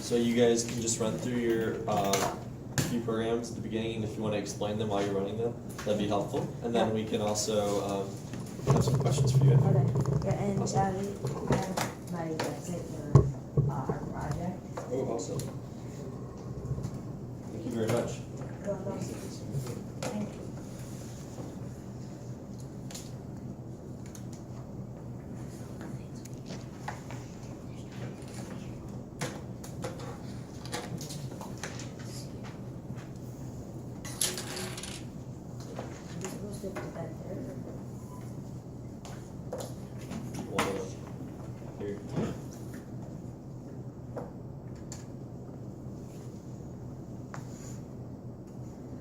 So you guys can just run through your few programs at the beginning, and if you want to explain them while you're running them, that'd be helpful. And then we can also have some questions for you. Okay, yeah, and Awesome. we have my website for our project. Oh, awesome. Thank you very much. Thank you. You're supposed to put that there. Here.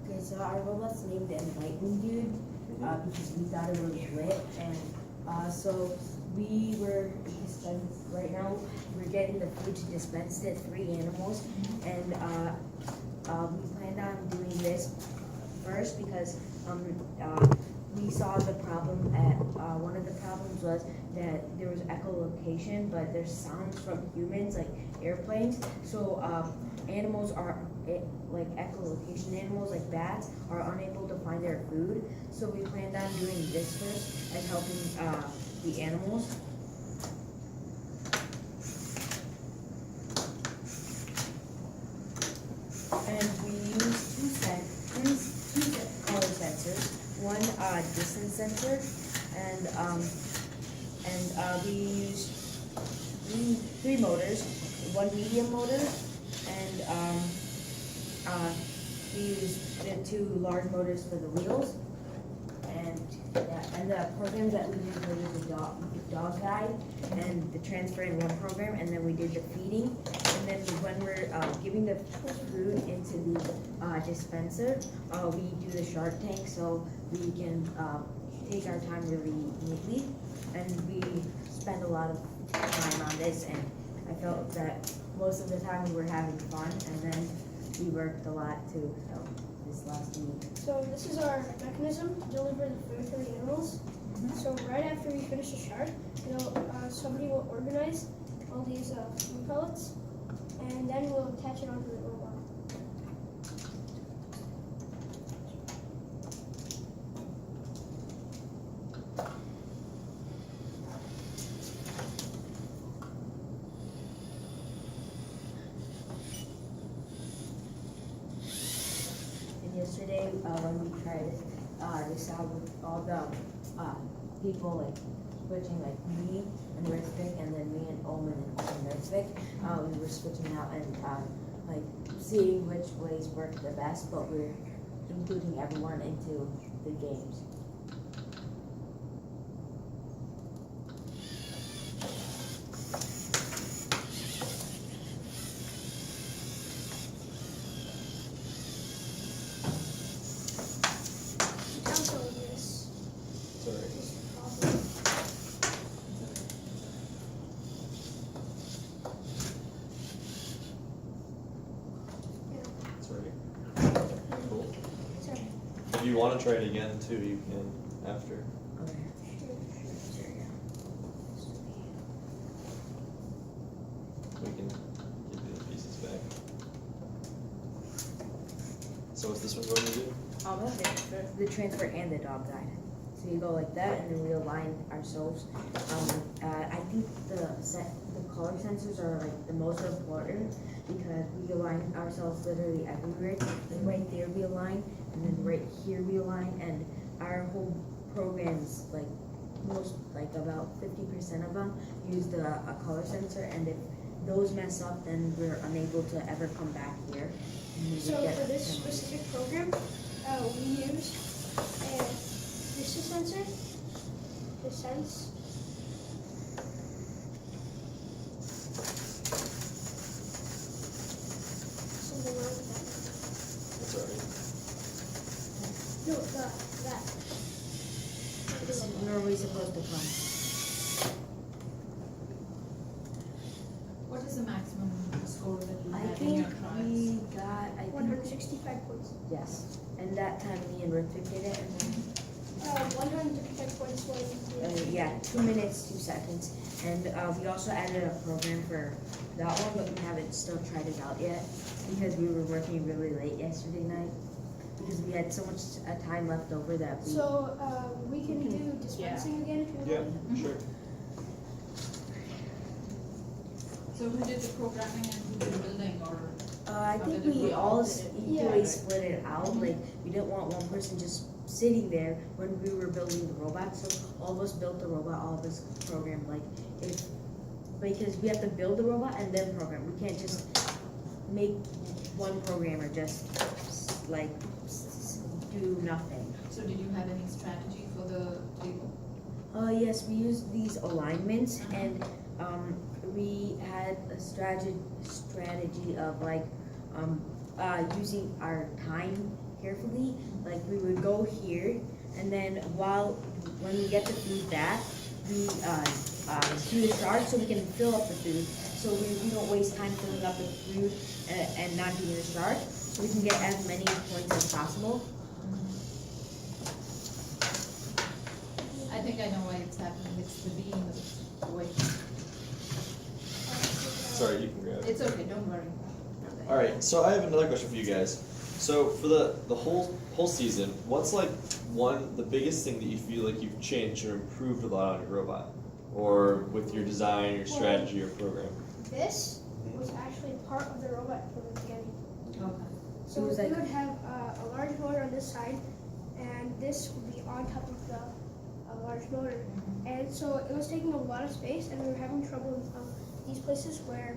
Okay, so our robot's named the Enlightened Dude, because we thought it was lit, and, so we were, right now, we're getting the food to dispense to 3 animals, and, we planned on doing this first because, we saw the problem at, one of the problems was that there was echolocation, but there's sounds from humans, like airplanes, so, animals are, like echolocation animals, like bats, are unable to find their food, so we planned on doing this first and helping, the animals. And we used two color sensors, one distance sensor, and we used three motors, one medium motor, and we used the 2 large motors for the wheels. And the programs that we did were the dog guide and the transfer in one program, and then we did the feeding. And then when we're giving the food into the dispenser, we do the shark tank so we can take our time really neatly. And we spend a lot of time on this, and I felt that most of the time we were having fun, and then we worked a lot too, so this last week. So this is our mechanism to deliver the food to the animals. So right after we finish the shark, somebody will organize all these food pellets, and then we'll attach it onto the robot. Yesterday, when we tried this out with all the people, like switching, like me and Rizvik, and then me and Omen and Rizvik, we were switching out and like seeing which ways work the best, but we're including everyone into the games. Also, this Sorry. is the problem. Sorry. Cool. Sorry. If you want to try it again too, you can after. Okay. We can give you the pieces back. So what's this one going to do? The transfer and the dog guide. So you go like that, and then we align ourselves. I think the color sensors are like the most important because we align ourselves literally everywhere. Like right there we align, and then right here we align, and our whole programs, like about 50% of them use the color sensor, and if those mess up, then we're unable to ever come back here. And we So would get for this penalties. specific program, we use a distance sensor to sense. Something wrong with That's alright. that. No, that. It's normally supposed to come. What is the maximum score that you I had in think your trials? we got, 165 points. yes. And that time me and Ritwik did it, and then 155 points was. Yeah, 2 minutes, 2 seconds. And we also added a program for that one, but we haven't still tried it out yet because we were working really late yesterday night because we had so much time left over that we. So we can do dispensing again if you want. Yeah, sure. So who did the programming and who did the building, or? I think did we we all all did it? equally Yeah. split it out. Like we didn't want one person just sitting there when we were building the robot. So all of us built the robot. All of us programmed. Like if because we have to build the robot and then program. We can't just make one programmer just like do nothing. So did you have any strategy for the table? Yes, we used these alignments and we had a strategy of like using our time carefully. Like we would go here and then when we get the food back, we do the chart so we can fill up the food. So we don't waste time filling up the food and not doing the chart. So we can get as many points as possible. I think I know why it's happening. It's the beam of the way. Sorry, you can grab it. It's okay, don't worry. All right, so I have another question for you guys. So for the whole season, what's like the biggest thing that you feel like you've changed or improved a lot on your robot, or with your design, your strategy, or program? This was actually part of the robot from the beginning. Okay. So It we was like- would have a large motor on this side, and this would be on top of the large motor. And so it was taking a lot of space, and we were having trouble in these places where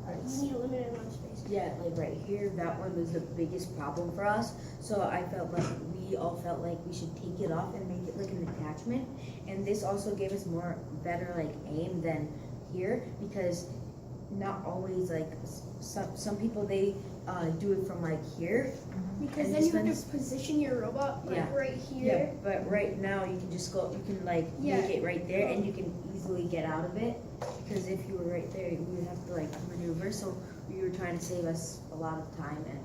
you need a limited amount of space. Yeah, like right here, that one was the biggest problem for us. So I felt like we all felt like we should take it off and make it like an attachment. And this also gave us better like aim than here because not always like some people they do it from like here. Because And then you have dispense- to position your robot like Yeah. right here. But right now you can just go. You can like Yeah. make it right there, and you can easily get out of it. Because if you were right there, we would have to like maneuver. So we were trying to save us a lot of time, and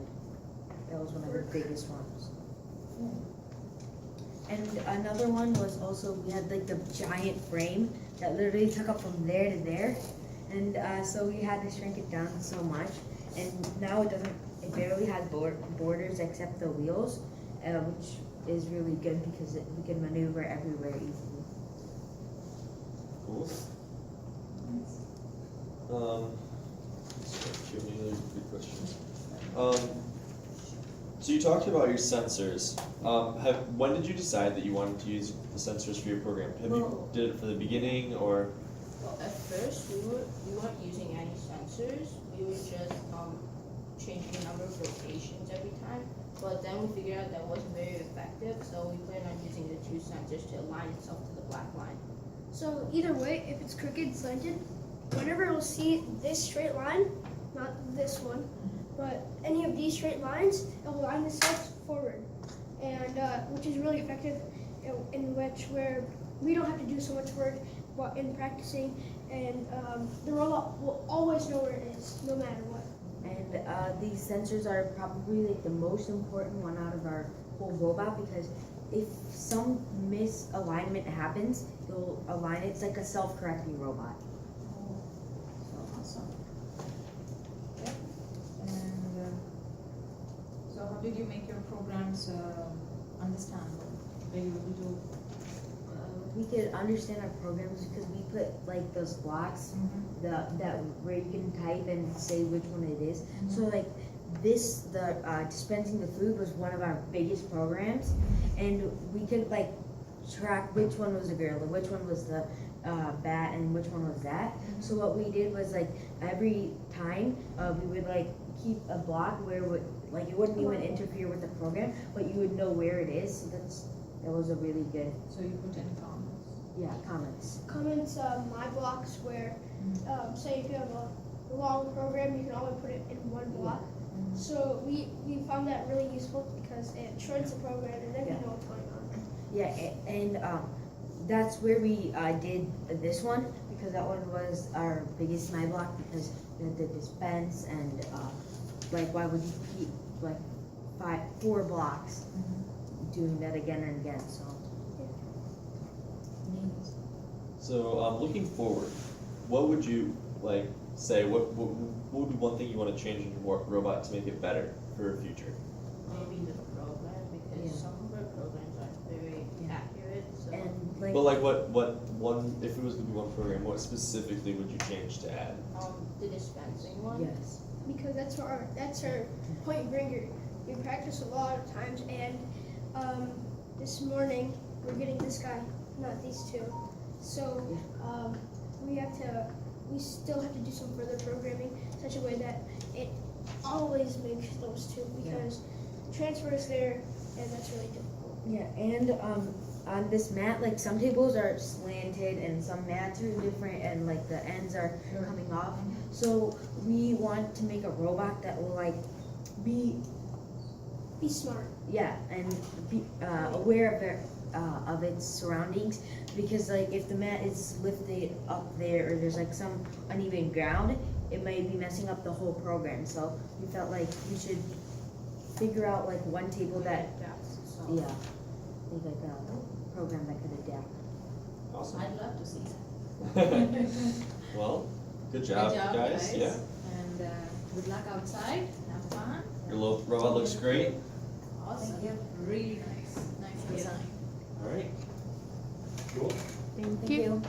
that was one of the biggest ones. And another one was also we had like the giant frame that literally took up from there to there, and so we had to shrink it down so much. And now it doesn't. It barely has borders except the wheels, which is really good because we can maneuver everywhere easily. Cool. Do you have any other good questions? So you talked about your sensors. When did you decide that you wanted to use the sensors for your program? Have you did it from the beginning or? Well, at first we weren't using any sensors. We were just changing the number of rotations every time. But then we figured out that wasn't very effective, so we planned on using the two sensors to align itself to the black line. So either way, if it's crooked, slanted, whenever it'll see this straight line, not this one, but any of these straight lines, it'll line itself forward, and which is really effective in which where we don't have to do so much work in practicing, and the robot will always know where it is, no matter what. And these sensors are probably like the most important one out of our whole robot because if some misalignment happens, it'll align it. It's like a self-correcting robot. Awesome. Okay. And so how did you make your programs understandable? Were you able to? We could understand our programs because we put like those blocks that where you can type and say which one it is. So like the dispensing the food was one of our biggest programs, and we could like track which one was a girl and which one was the bat and which one was that. So what we did was like every time we would like keep a block where it wouldn't even interfere with the program, but you would know where it is. So that was a really good So you put in comments. comments. Comments my blocks where, say if you have a long program, you can only put it in one block. So we found that really useful because it shortens the program and then you know what's going on. Yeah, and that's where we did this one because that one was our biggest my block because we had the dispense and like why would you keep like 4 blocks doing that again and again? So Yeah. So, looking forward, what would you like say? What would be one thing you want to change in your robot to make it better for the future? Maybe the program, because Yeah. some of our programs aren't very Yeah. accurate, so. And like, But like, what one? If it was gonna be one program, what specifically would you change to add? The dispensing one. yes. Because that's our point bringer. We practice a lot of times, and this morning we're getting this guy, not these two. So we still have to do some further programming, such a way that it always makes those two, because transfer is there, and that's really difficult. Yeah, and on this mat, like some tables are slanted and some mats are different, and like the ends are coming off. So we want to make a robot that will like be smart. and be aware of its surroundings, because like if the mat is lifted up there or there's like some uneven ground, it might be messing up the whole program. So we felt like we should figure out like one table that like a program that could adapt. Awesome. I'd love to see that. Well, good job, guys. Yeah, And good luck outside. Have fun. your little robot looks great. Awesome. Thank you. Really nice. Nice design. All right. Cool. Thank you.